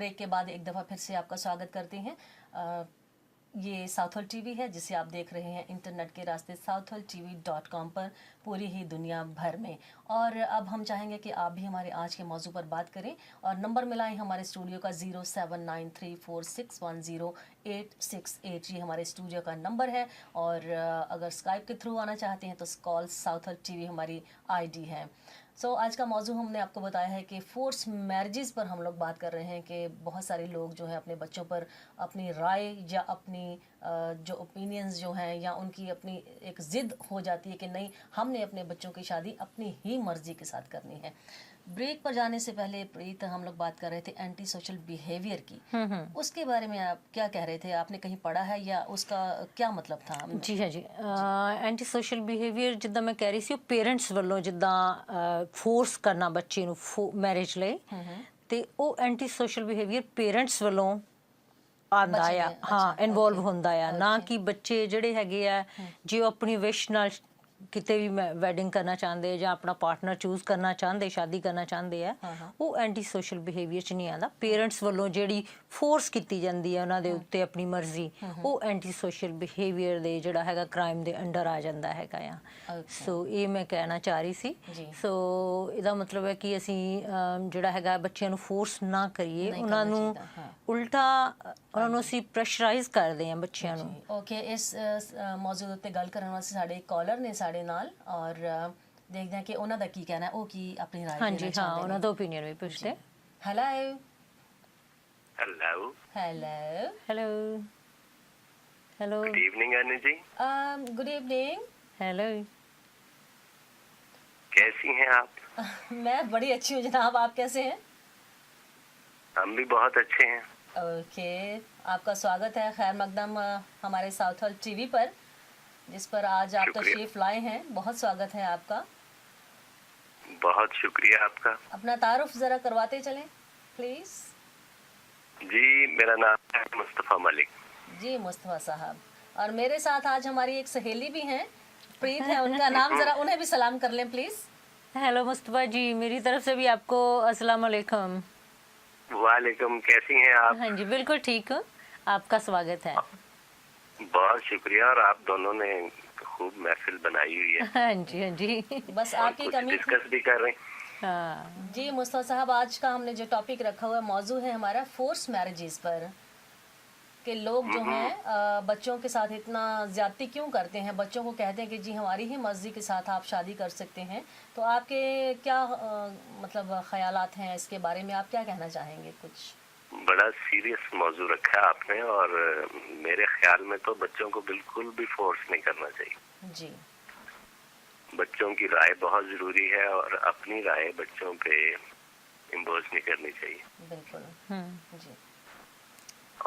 Break के बाद एक दफ़ा फिर से आपका स्वागत करते हैं। ये साउथल टीवी है जिसे आप देख रहे हैं इंटरनेट के रास्ते southaltv.com पर पूरी ही दुनिया भर में। और अब हम चाहेंगे कि आप भी हमारे आज के मौजू पर बात करें और नंबर मिलाएं हमारे स्टूडियो का 079346108868। ये हमारे स्टूडियो का नंबर है। और अगर स्काइप के थ्रू आना चाहते हैं तो कॉल साउथल टीवी हमारी आईडी है। आज का मौजू हमने आपको बताया है कि फोर्स मैरिजेस पर हम लोग बात कर रहे हैं कि बहुत सारे लोग जो हैं अपने बच्चों पर अपनी राय या अपनी जो ओपिनियंस जो हैं या उनकी अपनी एक ज़िद हो जाती है कि नहीं, हमने अपने बच्चों की शादी अपनी ही मर्ज़ी के साथ करनी है। ब्रेक पर जाने से पहले प्रीत, हम लोग बात कर रहे थे एंटी सोशल बिहेवियर की। उसके बारे में आप क्या कह रहे थे? आपने कहीं पढ़ा है या उसका क्या मतलब था? जी हाँ जी, एंटी सोशल बिहेवियर जिद्दां मैं कह रही सी, पेरेंट्स वालों जिद्दां फोर्स करना बच्चे नूं मैरिज लई, ते ਉਹ एंटी सोशल बिहेवियर पेरेंट्स वालों ਆਂਦਾ ਆ। ਹਾਂ, ਇਨਵੋਲਵ ਹੁੰਦਾ ਆ, ਨਾ ਕਿ ਬੱਚੇ ਜਿਹੜੇ ਹੈਗੇ ਆ ਜੇ ਉਹ ਆਪਣੀ ਵਿਸ਼ ਨਾਲ ਕਿਤੇ ਵੀ ਵੈਡਿੰਗ ਕਰਨਾ ਚਾਹੁੰਦੇ ਜਾਂ ਆਪਣਾ ਪਾਰਟਨਰ ਚੂਜ਼ ਕਰਨਾ ਚਾਹੁੰਦੇ, ਸ਼ਾਦੀ ਕਰਨਾ ਚਾਹੁੰਦੇ ਆ, ਉਹ ਐਂਟੀ ਸੋਸ਼ਲ ਬਿਹੇਵੀਅਰ 'ਚ ਨਹੀਂ ਆਉਂਦਾ। ਪੇਰੈਂਟਸ ਵੱਲੋਂ ਜਿਹੜੀ ਫੋਰਸ ਕੀਤੀ ਜਾਂਦੀ ਹੈ ਉਹਨਾਂ ਦੇ ਉੱਤੇ ਆਪਣੀ ਮਰਜ਼ੀ, ਉਹ ਐਂਟੀ ਸੋਸ਼ਲ ਬਿਹੇਵੀਅਰ ਦੇ ਜਿਹੜਾ ਹੈਗਾ ਕ੍ਰਾਈਮ ਦੇ ਅੰਡਰ ਆ ਜਾਂਦਾ ਹੈਗਾ ਆ। ਸੋ ਇਹ ਮੈਂ ਕਹਿਣਾ ਚਾਹ ਰਹੀ ਸੀ। ਸੋ ਇਹਦਾ ਮਤਲਬ ਹੈ ਕਿ ਅਸੀਂ ਜਿਹੜਾ ਹੈਗਾ ਬੱਚਿਆਂ ਨੂੰ ਫੋਰਸ ਨਾ ਕਰੀਏ, ਉਹਨਾਂ ਨੂੰ ਉਲਟਾ ਉਹਨਾਂ ਨੂੰ ਅਸੀਂ ਪ੍ਰੈਸ਼ਰਾਈਜ਼ ਕਰਦੇ ਹਾਂ ਬੱਚਿਆਂ ਨੂੰ। ਓਕੇ, ਇਸ ਮੌਜੂਦ ਉੱਤੇ ਗੱਲ ਕਰਨ ਵਾਸਤੇ ਸਾਡੇ ਕਾਲਰ ਨੇ ਸਾਡੇ ਨਾਲ, ਔਰ ਦੇਖਦੇ ਹਾਂ ਕਿ ਉਹਨਾਂ ਦਾ ਕੀ ਕਹਿਣਾ ਹੈ, ਉਹ ਕੀ ਆਪਣੀ ਰਾਏ ਦੇਣਾ ਚਾਹੁੰਦੇ ਨੇ। ਹਾਂ, ਉਹਨਾਂ ਦਾ ਓਪੀਨੀਅਨ ਵੀ ਪੁੱਛਦੇ। Hello hello hello hello hello good evening Anu ji. Good evening. Hello, कैसी हैं आप? मैं बड़ी अच्छी हूँ जनाब, आप कैसे हैं? हम भी बहुत अच्छे हैं। ओके, आपका स्वागत है खैर मकदम हमारे साउथल टीवी पर, जिस पर आज आप तशरीफ लाए हैं। बहुत स्वागत है आपका। बहुत शुक्रिया आपका। अपना तारुफ जरा करवाते चलें प्लीज। जी, मेरा नाम है मुस्तफ़ा मलिक। जी मुस्तफ़ा साहब, और मेरे साथ आज हमारी एक सहेली भी हैं, प्रीत है उनका नाम, जरा उन्हें भी सलाम कर लें प्लीज। हेलो मुस्तफ़ा जी, मेरी तरफ से भी आपको अस्सलाम वालेकुम। वालेकुम, कैसी हैं आप? हाँ जी, बिल्कुल ठीक हूँ, आपका स्वागत है। बहुत शुक्रिया, और आप दोनों ने खूब महफिल बनाई हुई है। हाँ जी, हाँ जी, बस आपकी कमी डिस्कस भी कर रहे हैं। हाँ जी मुस्तफ़ा साहब, आज का हमने जो टॉपिक रखा हुआ है, मौजू है हमारा फोर्स मैरिजेस पर, कि लोग जो हैं बच्चों के साथ इतना ज्यादती क्यों करते हैं। बच्चों को कहते हैं कि जी हमारी ही मर्जी के साथ आप शादी कर सकते हैं। तो आपके क्या मतलब ख्यालात हैं इसके बारे में, आप क्या कहना चाहेंगे? कुछ बड़ा सीरियस मौजू रखा है आपने, और मेरे ख्याल में तो बच्चों को बिल्कुल भी फोर्स नहीं करना चाहिए। जी, बच्चों की राय बहुत जरूरी है, और अपनी राय बच्चों पे इम्पोज नहीं करनी चाहिए। बिल्कुल। जी,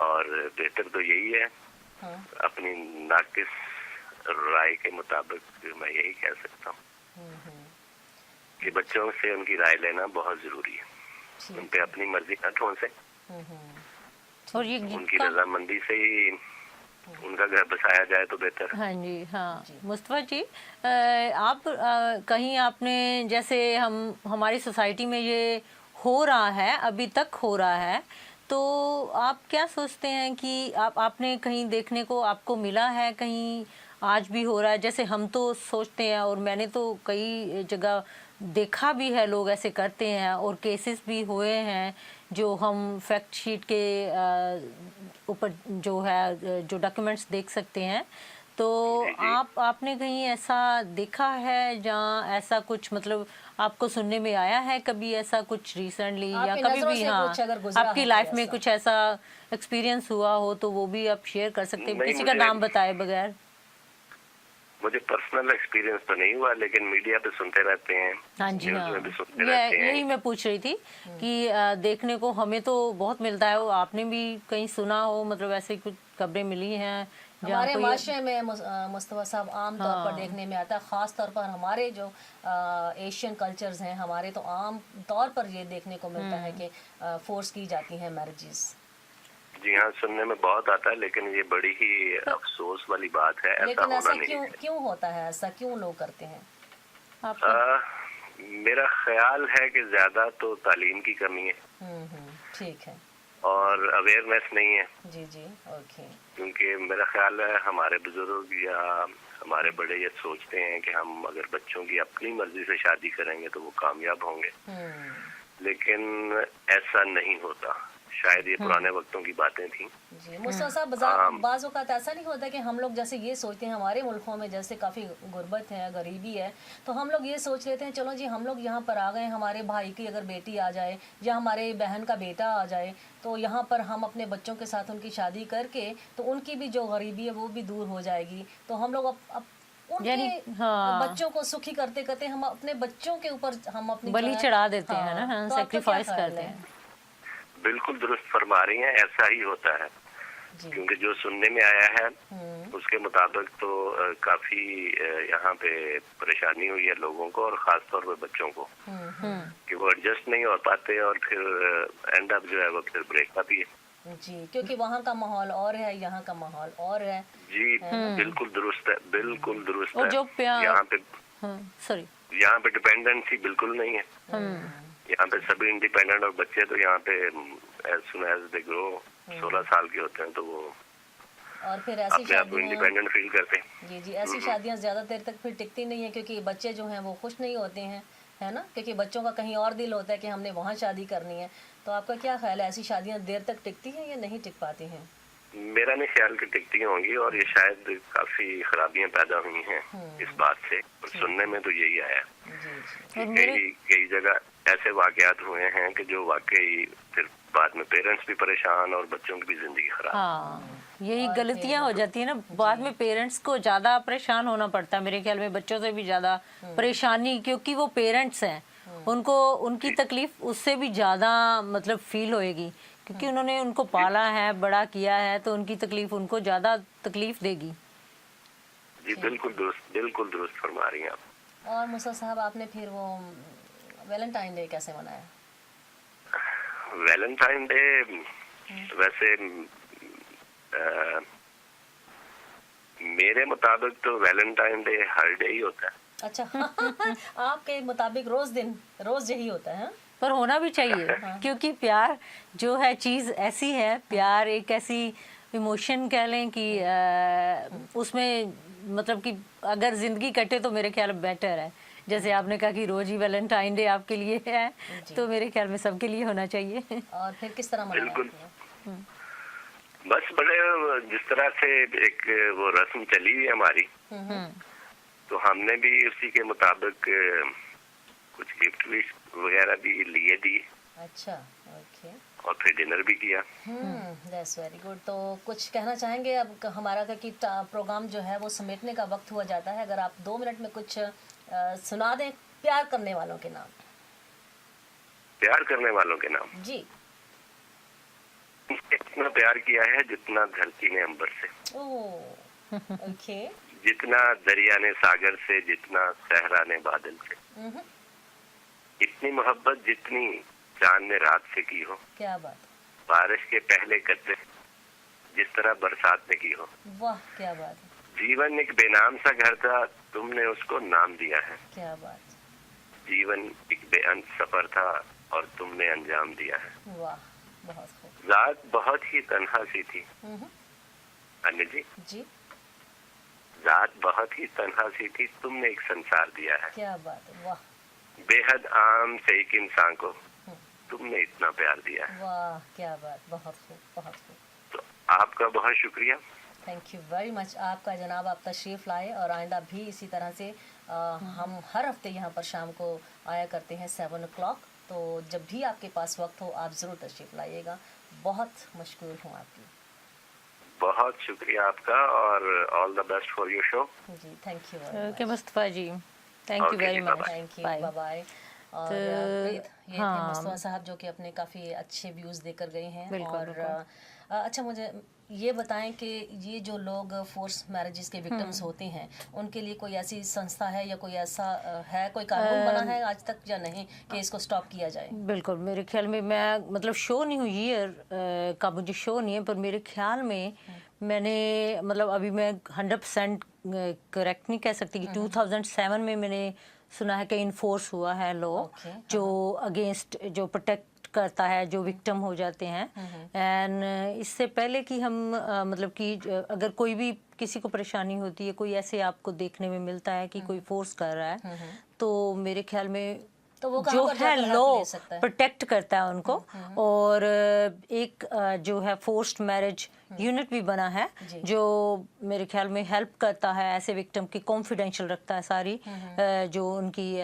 और बेहतर तो यही है, अपनी नाकिस राय के मुताबिक मैं यही कह सकता हूँ कि बच्चों से उनकी राय लेना बहुत जरूरी है। उन पे अपनी मर्जी न ठोंसे, और ये उनकी रजामंदी से ही उनका घर बसाया जाए तो बेहतर। हाँ जी, हाँ मुस्तफ़ा जी, आप कहीं आपने, जैसे हमारी सोसाइटी में ये हो रहा है, अभी तक हो रहा है, तो आप क्या सोचते हैं कि आपने कहीं देखने को आपको मिला है, कहीं आज भी हो रहा है? जैसे हम तो सोचते हैं, और मैंने तो कई जगह देखा भी है, लोग ऐसे करते हैं, और केसेस भी हुए हैं जो हम फैक्ट शीट के ऊपर जो है जो डॉक्यूमेंट्स देख सकते हैं। तो आपने कहीं ऐसा देखा है जहाँ ऐसा कुछ, मतलब आपको सुनने में आया है कभी ऐसा कुछ रिसेंटली, या कभी भी हाँ आपकी लाइफ में कुछ ऐसा एक्सपीरियंस हुआ हो तो वो भी आप शेयर कर सकते हैं, किसी का नाम बताए बगैर। मुझे पर्सनल एक्सपीरियंस तो नहीं हुआ, लेकिन मीडिया पे सुनते रहते हैं। हाँ जी, हाँ, यही मैं पूछ रही थी कि देखने को हमें तो बहुत मिलता है, आपने भी कहीं सुना हो, मतलब ऐसे कुछ खबरें मिली हैं हमारे माशरे में मुस्तफ़ा साहब आम तौर पर देखने में आता है, ख़ास तौर पर हमारे जो एशियन कल्चर्स हैं हमारे, तो आम तौर पर ये देखने को मिलता है कि फोर्स की जाती हैं मैरिजेस। जी हाँ, सुनने में बहुत आता है, लेकिन ये बड़ी ही अफसोस वाली बात है। लेकिन ऐसा क्यों होता है, ऐसा क्यों लोग करते हैं? मेरा ख्याल है कि ज्यादा तो तालीम की कमी है। ठीक है। और अवेयरनेस नहीं है। जी जी, ओके। क्योंकि मेरा ख्याल है हमारे बुजुर्ग या हमारे बड़े ये सोचते हैं कि हम अगर बच्चों की अपनी मर्जी से शादी करेंगे तो वो कामयाब होंगे, लेकिन ऐसा नहीं होता। शायद ये पुराने वक्तों की बातें थी। जी मुस्तफा साहब, बाज़ औक़ात ऐसा नहीं होता कि हम लोग जैसे ये सोचते हैं, हमारे मुल्कों में जैसे काफ़ी गुर्बत है, गरीबी है, तो हम लोग ये सोच लेते हैं चलो जी हम लोग यहाँ पर आ गए, हमारे भाई की अगर बेटी आ जाए या हमारे बहन का बेटा आ जाए तो यहाँ पर हम अपने बच्चों के साथ उनकी शादी करके तो उनकी भी जो गरीबी है वो भी दूर हो जाएगी। तो हम लोग अब उनके बच्चों को सुखी करते करते हम अपने बच्चों के ऊपर हम अपनी बलि चढ़ा देते हैं ना, तो सैक्रिफाइस करते हैं। बिल्कुल दुरुस्त फरमा रही हैं, ऐसा ही होता है। क्योंकि जो सुनने में आया है उसके मुताबिक तो काफी यहाँ पे परेशानी हुई है लोगों को, और खास तौर पे बच्चों को, कि वो एडजस्ट नहीं हो पाते और फिर एंड अप जो है वो फिर ब्रेकअप ही है। जी, क्योंकि वहाँ का माहौल और है, यहाँ का माहौल और है। जी बिल्कुल दुरुस्त है, बिल्कुल दुरुस्त है। जो यहाँ पे सॉरी यहाँ पे डिपेंडेंसी बिल्कुल नहीं है। यहाँ पे सभी इंडिपेंडेंट, और बच्चे तो यहाँ पे as soon as they grow 16 साल के होते हैं तो वो और फिर ऐसी अपने आप को इंडिपेंडेंट फील करते हैं। जी जी, ऐसी शादियाँ ज़्यादा देर तक फिर टिकती नहीं है, क्योंकि बच्चे जो हैं वो खुश नहीं होते हैं, है ना, क्योंकि बच्चों का कहीं और दिल होता है कि हमने वहाँ शादी करनी है। तो आपका क्या ख्याल है, ऐसी शादियाँ देर तक टिकती हैं या नहीं टिक पाती हैं? मेरा नहीं ख्याल कि टिकती होंगी, और ये शायद काफी खराबियां पैदा हुई हैं इस बात से, और सुनने में तो यही आया। कई जगह ऐसे वाकयात हुए हैं कि जो वाकई फिर बाद में पेरेंट्स भी परेशान और बच्चों की भी जिंदगी खराब। हाँ, यही गलतियां हो जाती है ना, बाद में पेरेंट्स को ज्यादा परेशान होना पड़ता है मेरे ख्याल में, बच्चों से भी ज्यादा परेशानी, क्योंकि वो पेरेंट्स हैं, उनको उनकी तकलीफ उससे भी ज्यादा मतलब फील होएगी, क्योंकि उन्होंने उनको पाला है, बड़ा किया है, तो उनकी तकलीफ उनको ज्यादा तकलीफ देगी। जी बिल्कुल दुरुस्त फरमा रही हैं आप। और मुसा साहब, आपने फिर वो वैलेंटाइन डे कैसे मनाया? वैलेंटाइन डे वैसे मेरे मुताबिक तो वैलेंटाइन डे हर डे ही होता है। अच्छा आपके मुताबिक रोज यही होता है? पर होना भी चाहिए क्योंकि प्यार जो है चीज़ ऐसी है, प्यार एक ऐसी इमोशन कह लें कि उसमें मतलब कि अगर ज़िंदगी कटे तो मेरे ख्याल में बेटर है। जैसे आपने कहा कि रोज ही वैलेंटाइन डे आपके लिए है, तो मेरे ख्याल में सबके लिए होना चाहिए। और फिर किस तरह मनाया? बिल्कुल, बस बड़े जिस तरह से एक वो रस्म चली हुई है हमारी, तो हमने भी उसी के मुताबिक कुछ गिफ्ट वगैरह भी लिए दिए। अच्छा, ओके। और फिर डिनर भी किया। That's very good. तो कुछ कहना चाहेंगे? अब हमारा कि प्रोग्राम जो है वो समेटने का वक्त हुआ जाता है, अगर आप 2 मिनट में कुछ सुना दें प्यार करने वालों के नाम। प्यार करने वालों के नाम? जी। इतना प्यार किया है जितना धरती ने अंबर से। ओह, ओके। जितना दरिया ने सागर से, जितना सहरा ने बादल से, इतनी मोहब्बत जितनी चांद ने रात से की हो। क्या बात। बारिश के पहले कतरे जिस तरह बरसात ने की हो। वाह, क्या बात है। जीवन एक बेनाम सा घर था, तुमने उसको नाम दिया है। क्या बात। जीवन एक बेअंत सफर था और तुमने अंजाम दिया है। वाह, बहुत खूब। रात बहुत ही तन्हा सी थी। अन्य जी? जी। रात बहुत ही तन्हा सी थी, तुमने एक संसार दिया है। क्या बात है। वाह। बेहद आम से एक इंसान को तुमने इतना प्यार दिया है। वाह, क्या बात, बहुत खूब, बहुत खूब। तो आपका बहुत शुक्रिया। थैंक यू वेरी मच आपका जनाब, आप तशरीफ़ लाए, और आइंदा भी इसी तरह से हम हर हफ्ते यहाँ पर शाम को आया करते हैं 7 o'clock, तो जब भी आपके पास वक्त हो आप ज़रूर तशरीफ़ लाइएगा। बहुत मशकूर हूँ आपकी। बहुत शुक्रिया आपका, और all the best for your show. जी, thank you. Okay Mustafa ji, thank you very much. Thank you, bye bye. और ये थे मुस्तफा साहब जो कि अपने काफ़ी अच्छे व्यूज़ देकर गए हैं। और अच्छा, मुझे ये बताएं कि ये जो लोग फोर्स मैरिजेस के विक्टिम्स होते हैं, उनके लिए कोई ऐसी संस्था है या कोई ऐसा है, कोई कानून बना है आज तक या नहीं कि इसको स्टॉप किया जाए? बिल्कुल, मेरे ख्याल में, मैं मतलब शो नहीं हुई ईयर का मुझे शो नहीं है, पर मेरे ख्याल में मैंने मतलब अभी मैं 100% करेक्ट नहीं कह सकती कि 2007 में मैंने सुना है कि इन्फोर्स हुआ है लॉ जो अगेंस्ट, जो प्रोटेक्ट करता है जो विक्टिम हो जाते हैं। एंड इससे पहले कि हम मतलब कि अगर कोई भी किसी को परेशानी होती है, कोई ऐसे आपको देखने में मिलता है कि कोई फोर्स कर रहा है, तो मेरे ख्याल में तो वो कहाँ जो पर है जाकर लॉ help ले सकता है? प्रोटेक्ट करता है उनको। और एक जो है फोर्स्ड मैरिज यूनिट भी बना है जी। जो मेरे ख्याल में हेल्प करता है ऐसे विक्टिम की, कॉन्फिडेंशियल रखता है सारी जो उनकी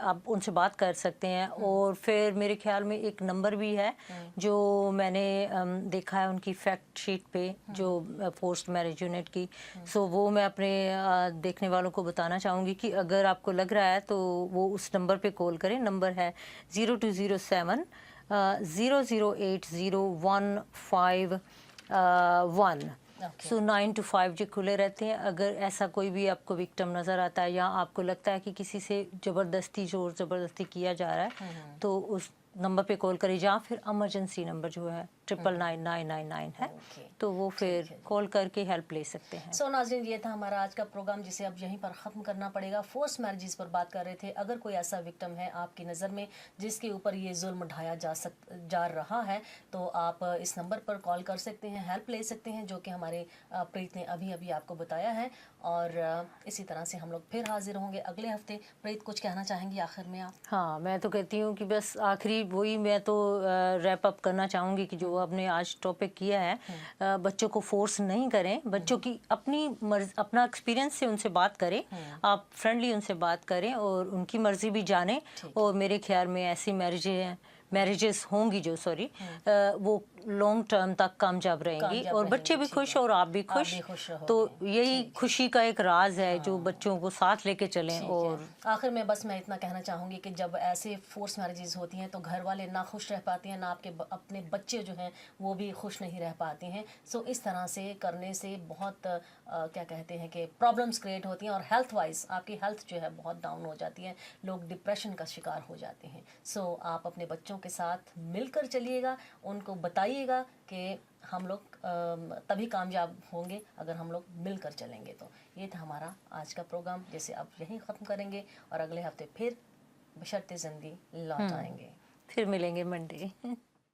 आप उनसे बात कर सकते हैं। और फिर मेरे ख्याल में एक नंबर भी है जो मैंने देखा है उनकी फैक्ट शीट पे, जो फोर्स्ड मैरिज यूनिट की। सो वो मैं अपने देखने वालों को बताना चाहूँगी कि अगर आपको लग रहा है तो वो उस नंबर पे कॉल करें। नंबर है 0207 008015 Okay. सो 9 to 5 जो खुले रहते हैं। अगर ऐसा कोई भी आपको विक्टिम नज़र आता है या आपको लगता है कि किसी से ज़बरदस्ती जोर ज़बरदस्ती किया जा रहा है, तो उस नंबर पे कॉल करें, या फिर इमरजेंसी नंबर जो है 999999 है, Okay. तो वो फिर कॉल करके हेल्प ले सकते हैं। सो नाज़रीन, ये था हमारा आज का प्रोग्राम जिसे अब यहीं पर ख़त्म करना पड़ेगा। फोर्स मैरिजेस पर बात कर रहे थे। अगर कोई ऐसा विक्टिम है आपकी नज़र में जिसके ऊपर ये जुल्म ढाया जा रहा है, तो आप इस नंबर पर कॉल कर सकते हैं, हेल्प ले सकते हैं, जो कि हमारे प्रीत ने अभी अभी आपको बताया है। और इसी तरह से हम लोग फिर हाजिर होंगे अगले हफ्ते। प्रीत, कुछ कहना चाहेंगी आखिर में आप? हाँ, मैं तो कहती हूँ कि बस आखिरी वही मैं तो रैप अप करना चाहूँगी कि जो आपने आज टॉपिक किया है, बच्चों को फोर्स नहीं करें, बच्चों की अपनी मर्जी, अपना एक्सपीरियंस से उनसे बात करें, आप फ्रेंडली उनसे बात करें और उनकी मर्जी भी जानें। और मेरे ख्याल में ऐसी मैरिजेस होंगी जो वो लॉन्ग टर्म तक कामयाब रहेंगी और बच्चे भी खुश और आप भी खुश। तो यही खुशी का एक राज है जो बच्चों को साथ लेके चलें। और आखिर में बस मैं इतना कहना चाहूँगी कि जब ऐसे फोर्स मैरिजेस होती हैं तो घर वाले ना खुश रह पाते हैं, ना अपने बच्चे जो हैं वो भी खुश नहीं रह पाते हैं। सो इस तरह से करने से बहुत क्या कहते हैं कि प्रॉब्लम्स क्रिएट होती हैं और हेल्थ वाइज आपकी हेल्थ जो है बहुत डाउन हो जाती है, लोग डिप्रेशन का शिकार हो जाते हैं। सो आप अपने बच्चों के साथ मिलकर चलिएगा, उनको बताइएगा कि हम लोग तभी कामयाब होंगे अगर हम लोग मिलकर चलेंगे। तो ये था हमारा आज का प्रोग्राम जिसे अब यहीं ख़त्म करेंगे और अगले हफ्ते फिर बशर्ते ज़िंदगी लौट आएंगे। फिर मिलेंगे मंडे।